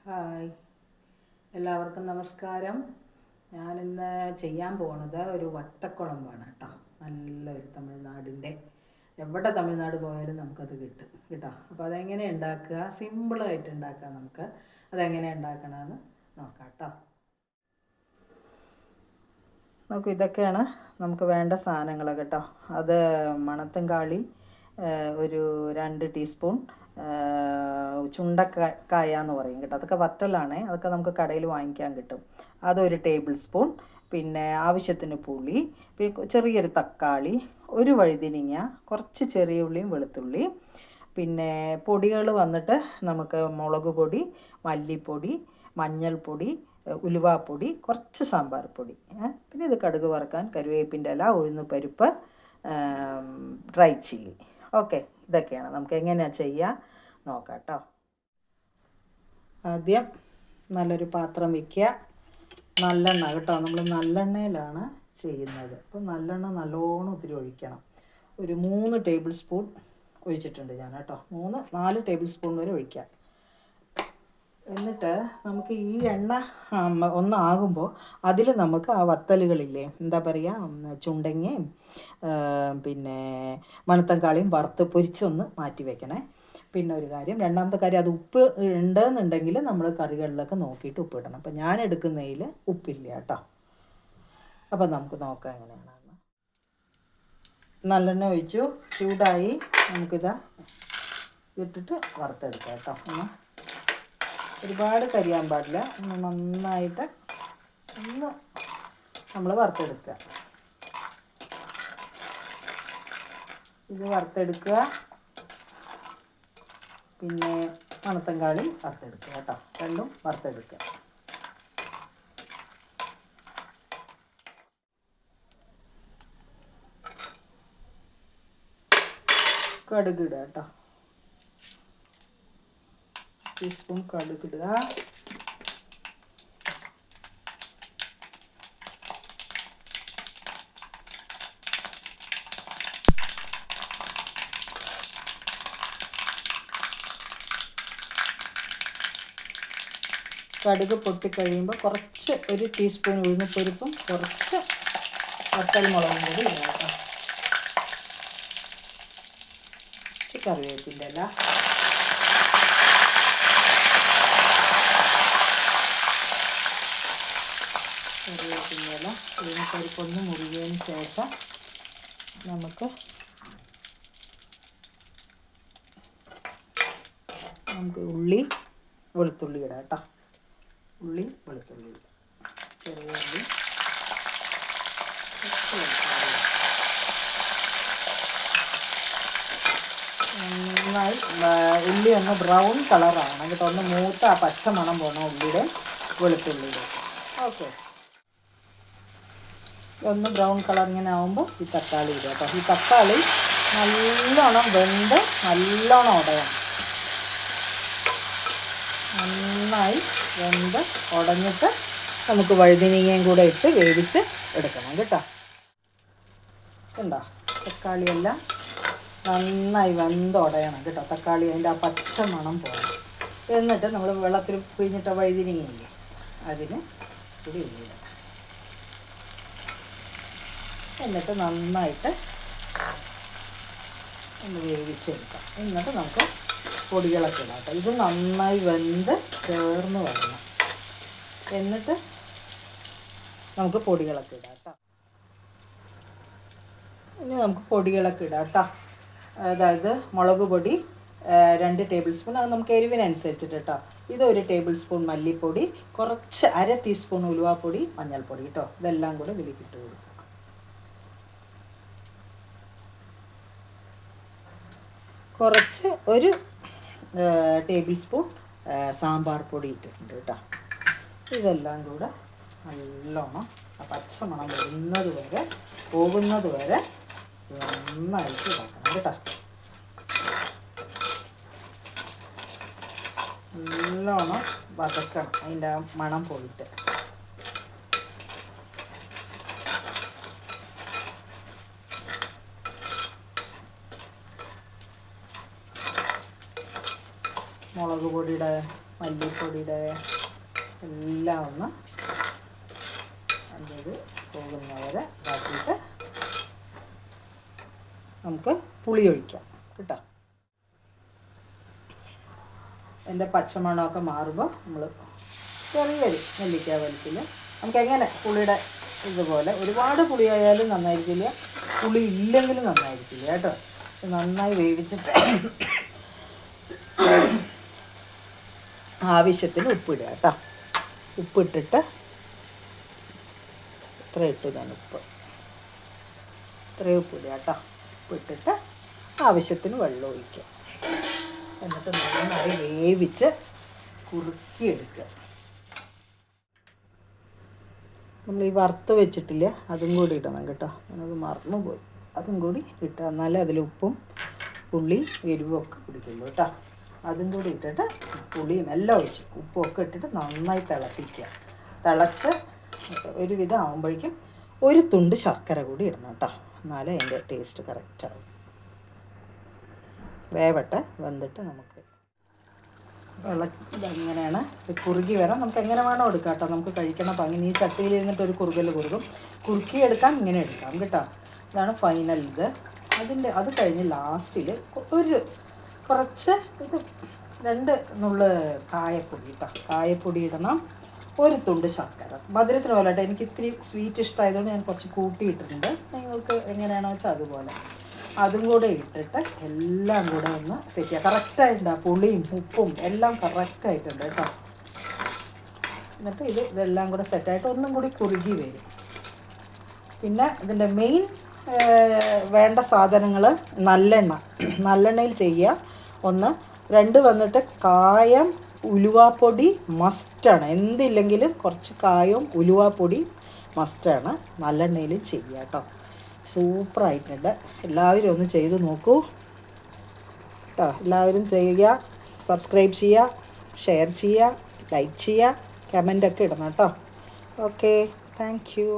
Hi, എല്ലാവർക്കും നമസ്കാരം. ഞാനിന്ന് ചെയ്യാൻ പോകുന്നത് ഒരു വത്തക്കുളമ്പാണ് കേട്ടോ. നല്ലൊരു തമിഴ്നാടിൻ്റെ, എവിടെ തമിഴ്നാട് പോയാലും നമുക്കത് കിട്ടും കേട്ടോ. അപ്പോൾ അതെങ്ങനെ ഉണ്ടാക്കുക, സിമ്പിളായിട്ട് ഉണ്ടാക്കുക. നമുക്ക് അതെങ്ങനെ ഉണ്ടാക്കണമെന്ന് നോക്കാം കേട്ടോ. നമുക്ക് ഇതൊക്കെയാണ് നമുക്ക് വേണ്ട സാധനങ്ങൾ കേട്ടോ. അത് മണത്തങ്കാളി ഒരു 2 ടീസ്പൂൺ, ചുണ്ടക്കായ എന്ന് പറയും കേട്ടോ. അതൊക്കെ വറ്റലാണേ, അതൊക്കെ നമുക്ക് കടയിൽ വാങ്ങിക്കാൻ കിട്ടും. അതൊരു ടേബിൾ സ്പൂൺ. പിന്നെ ആവശ്യത്തിന് പുളി, പിന്നെ ചെറിയൊരു തക്കാളി, ഒരു വഴുതിനിങ്ങ, കുറച്ച് ചെറിയ ഉള്ളിയും വെളുത്തുള്ളിയും. പിന്നെ പൊടികൾ വന്നിട്ട് നമുക്ക് മുളക് പൊടി, മല്ലിപ്പൊടി, മഞ്ഞൾപ്പൊടി, ഉലുവാപ്പൊടി, കുറച്ച് സാമ്പാർ പൊടി. പിന്നെ ഇത് കടുക് വറുക്കാൻ കരുവേപ്പിൻ്റെ ഇല, ഉഴുന്ന് പരിപ്പ്, ഡ്രൈ ചില്ലി. ഓക്കെ, ഇതൊക്കെയാണ്. നമുക്ക് എങ്ങനെയാണ് ചെയ്യുക നോക്കാം കേട്ടോ. ആദ്യം നല്ലൊരു പാത്രം വയ്ക്കുക. നല്ലെണ്ണ കേട്ടോ, നമ്മൾ നല്ലെണ്ണയിലാണ് ചെയ്യുന്നത്. അപ്പോൾ നല്ലെണ്ണ നല്ലോണം ഒത്തിരി ഒഴിക്കണം. ഒരു 3 ടേബിൾ സ്പൂൺ ഒഴിച്ചിട്ടുണ്ട് ഞാൻ കേട്ടോ. 4 ടേബിൾ സ്പൂൺ വരെ ഒഴിക്കാം. എന്നിട്ട് നമുക്ക് ഈ എണ്ണ ഒന്നാകുമ്പോൾ അതിൽ നമുക്ക് ആ വത്തലുകളില്ലേ, എന്താ പറയുക, ചുണ്ടങ്ങയും പിന്നെ മണത്തക്കാളിയും വറുത്ത് പൊരിച്ചൊന്ന് മാറ്റി വെക്കണേ. പിന്നെ ഒരു കാര്യം, രണ്ടാമത്തെ കാര്യം, അത് ഉപ്പ് ഉണ്ടെന്നുണ്ടെങ്കിൽ നമ്മൾ കറികളിലൊക്കെ നോക്കിയിട്ട് ഉപ്പ് ഇടണം. അപ്പം ഞാൻ എടുക്കുന്നതിൽ ഉപ്പില്ല കേട്ടോ. അപ്പം നമുക്ക് നോക്കാം എങ്ങനെയാണെന്ന്. നല്ലെണ്ണ ഒഴിച്ചു, ചൂടായി. നമുക്കിത് ഇട്ടിട്ട് വറുത്തെടുക്കാം കേട്ടോ. ഒരുപാട് കരിയാൻ പാടില്ല. നന്നായിട്ട് ഒന്ന് നമ്മൾ വറുത്തെടുക്കുക. ഇത് വറുത്തെടുക്കുക. പിന്നെ മണത്തങ്കാളി വറുത്തെടുക്കുക കേട്ടോ. രണ്ടും വറുത്തെടുക്കുക. കടുകിടുക കേട്ടോ. ടീസ്പൂൺ കടുകിടുക. കടുക് പൊട്ടിക്കഴിയുമ്പോൾ കുറച്ച് ഒരു ടീസ്പൂൺ ഉഴുന്നപ്പരിപ്പും കുറച്ച് വറ്റൽ മുളകും കൂടി ഇടുക കേട്ടോ. കുറച്ച് കറിവേപ്പിൻ്റെ ഇല, കറിവേപ്പിൻ്റെ ഉഴുന്നപ്പരിപ്പൊന്ന് മുറിയതിന് ശേഷം നമുക്ക് ഉള്ളി വെളുത്തുള്ളി ഇടാം കേട്ടോ. ഉള്ളി വെളുത്തുള്ളി, ചെറിയ ഉള്ളി, നന്നായി ഉള്ളി ഒന്ന് ബ്രൗൺ കളറാണ് കേട്ടോ. ഒന്ന് മൂത്ത ആ പച്ച മണം പോകണം ഉള്ളിയുടെ വെളുത്തുള്ളിയുടെ. ഓക്കെ, ഒന്ന് ബ്രൗൺ കളർ ഇങ്ങനെ ആകുമ്പോൾ ഈ തക്കാളി ഇടുക കേട്ടോ. ഈ തക്കാളി നല്ലോണം വെന്ത് നല്ലോണം ഉടയണം. നന്നായി വെന്ത് ഉടഞ്ഞിട്ട് നമുക്ക് വഴുതിനങ്ങയും കൂടെ ഇട്ട് വേവിച്ച് എടുക്കണം കേട്ടോ. കണ്ടോ, തക്കാളിയെല്ലാം നന്നായി വെന്ത് ഉടയണം കേട്ടോ. തക്കാളി അതിൻ്റെ ആ പച്ച മണം പോകണം. എന്നിട്ട് നമ്മൾ വെള്ളത്തിൽ പിഴിഞ്ഞിട്ട വഴുതിനങ്ങയില്ലേ, അതിന് കൂടി ഇടണം. എന്നിട്ട് നന്നായിട്ട് ഒന്ന് വേവിച്ചെടുക്കാം. എന്നിട്ട് നമുക്ക് പൊടികളൊക്കെ ഇടാം കേട്ടോ. ഇത് നന്നായി വെന്ത് ചേർന്ന് വരണം. എന്നിട്ട് നമുക്ക് പൊടികളൊക്കെ ഇടാം കേട്ടോ. ഇനി നമുക്ക് പൊടികളൊക്കെ ഇടാം കേട്ടോ. അതായത് മുളക് പൊടി 2 ടേബിൾ സ്പൂൺ, അത് നമുക്ക് എരിവിനനുസരിച്ചിട്ട് കേട്ടോ. ഇത് 1 ടേബിൾ സ്പൂൺ മല്ലിപ്പൊടി, കുറച്ച് 1/2 ടീസ്പൂൺ ഉലുവാപ്പൊടി, മഞ്ഞൾപ്പൊടി കേട്ടോ. ഇതെല്ലാം കൂടെ ഇതിലേക്ക് ഇട്ട് കൊടുക്കും. കുറച്ച് 1 ടേബിൾ സ്പൂൺ സാമ്പാർ പൊടി ഇട്ടിട്ടുണ്ട് കേട്ടോ. ഇതെല്ലാം കൂടെ നല്ലോണം പച്ചമണം പോകുന്നത് വരെ നന്നായിട്ട് ഇതാക്കണം കേട്ടോ. നല്ലോണം വതക്കണം, അതിൻ്റെ മണം പോയിട്ട്. മുളക് പൊടിയുടെ മല്ലിപ്പൊടിയുടെ എല്ലാം ഒന്ന് അത് പോകുന്നവരെ ഇതാക്കിയിട്ട് നമുക്ക് പുളി ഒഴിക്കാം കേട്ടോ. എൻ്റെ പച്ചമണമൊക്കെ മാറുമ്പോൾ നമ്മൾ ചെറിയൊരു നെല്ലിക്ക വലിക്കില്ല. നമുക്കെങ്ങനെ പുളിയുടെ ഇതുപോലെ ഒരുപാട് പുളിയായാലും നന്നായിരിക്കില്ല, പുളി ഇല്ലെങ്കിലും നന്നായിരിക്കില്ല കേട്ടോ. നന്നായി വേവിച്ചിട്ട് ആവശ്യത്തിന് ഉപ്പിടുക കേട്ടോ. ഉപ്പിട്ടിട്ട് ഇത്ര ഇട്ടു ഞാൻ ഉപ്പ്, ഇത്രയും ഉപ്പിടുക കേട്ടോ. ഉപ്പിട്ടിട്ട് ആവശ്യത്തിന് വെള്ളം ഒഴിക്കുക. എന്നിട്ട് നന്നായി വേവിച്ച് കുറുക്കിയെടുക്കുക. നമ്മൾ ഈ വറുത്ത് വെച്ചിട്ടില്ല, അതും കൂടി ഇടണം കേട്ടോ. ഞാനത് മറന്നു പോയി. അതും കൂടി ഇട്ടാൽ എന്നാലേ അതിൽ ഉപ്പും പുളി എരിവും ഒക്കെ പിടിക്കുള്ളൂ കേട്ടോ. അതും കൂടി ഇട്ടിട്ട് പുളിയും എല്ലാം ഒഴിച്ച് ഉപ്പും ഒക്കെ ഇട്ടിട്ട് നന്നായി തിളപ്പിക്കുക. തിളച്ച് ഒരുവിധം ആകുമ്പോഴേക്കും ഒരു തുണ്ട് ശർക്കര കൂടി ഇടണം കേട്ടോ, എന്നാലേ അതിൻ്റെ ടേസ്റ്റ് കറക്റ്റാകും. വേവട്ടെ, വെന്തിട്ട് നമുക്ക് ഇതെങ്ങനെയാണ് കുറുകി വരാം. നമുക്ക് എങ്ങനെ വേണോ എടുക്കാം കേട്ടോ. നമുക്ക് കഴിക്കണ പങ്ങി ഈ ചട്ടിയിൽ ഇരുന്നിട്ട് ഒരു കുറുകൽ കുറുക്കിയെടുക്കാം, ഇങ്ങനെ എടുക്കാം കേട്ടോ. ഇതാണ് ഫൈനൽ ഇത്. അത് കഴിഞ്ഞ് ലാസ്റ്റിൽ ഒരു കുറച്ച് ഇത് 2 നുള്ള് കായപ്പൊടി കേട്ടോ. കായപ്പൊടി ഇടണം, ഒരു തുണ്ട് ശർക്കര. മധുരത്തിന് പോലെ കേട്ടോ. എനിക്ക് ഇത്തിരി സ്വീറ്റ് ഇഷ്ടമായതുകൊണ്ട് ഞാൻ കുറച്ച് കൂട്ടിയിട്ടിട്ടുണ്ട്. നിങ്ങൾക്ക് എങ്ങനെയാണോ വെച്ചാൽ അതുപോലെ അതും കൂടെ ഇട്ടിട്ട് എല്ലാം കൂടെ ഒന്ന് സെറ്റ് ചെയ്യുക. കറക്റ്റായിട്ടുണ്ട്, പുളിയും ഉപ്പും എല്ലാം കറക്റ്റായിട്ടുണ്ട് കേട്ടോ. എന്നിട്ട് ഇതെല്ലാം കൂടെ സെറ്റായിട്ട് ഒന്നും കൂടി കുറുകി വരും. പിന്നെ ഇതിൻ്റെ മെയിൻ വേണ്ട സാധനങ്ങൾ നല്ലെണ്ണയിൽ ചെയ്യുക. 2 വന്നിട്ട് കായം ഉലുവാപ്പൊടി മസ്റ്റാണ്. എന്തില്ലെങ്കിലും കുറച്ച് കായവും ഉലുവാപ്പൊടി മസ്റ്റാണ്. നല്ലെണ്ണയിൽ ചെയ്യുക കേട്ടോ. സൂപ്പറായിട്ടുണ്ട്. എല്ലാവരും ഒന്ന് ചെയ്ത് നോക്കൂ കേട്ടോ. എല്ലാവരും ചെയ്യുക, സബ്സ്ക്രൈബ് ചെയ്യുക, ഷെയർ ചെയ്യുക, ലൈക്ക് ചെയ്യുക, കമൻ്റൊക്കെ ഇടണം കേട്ടോ. Okay, thank you.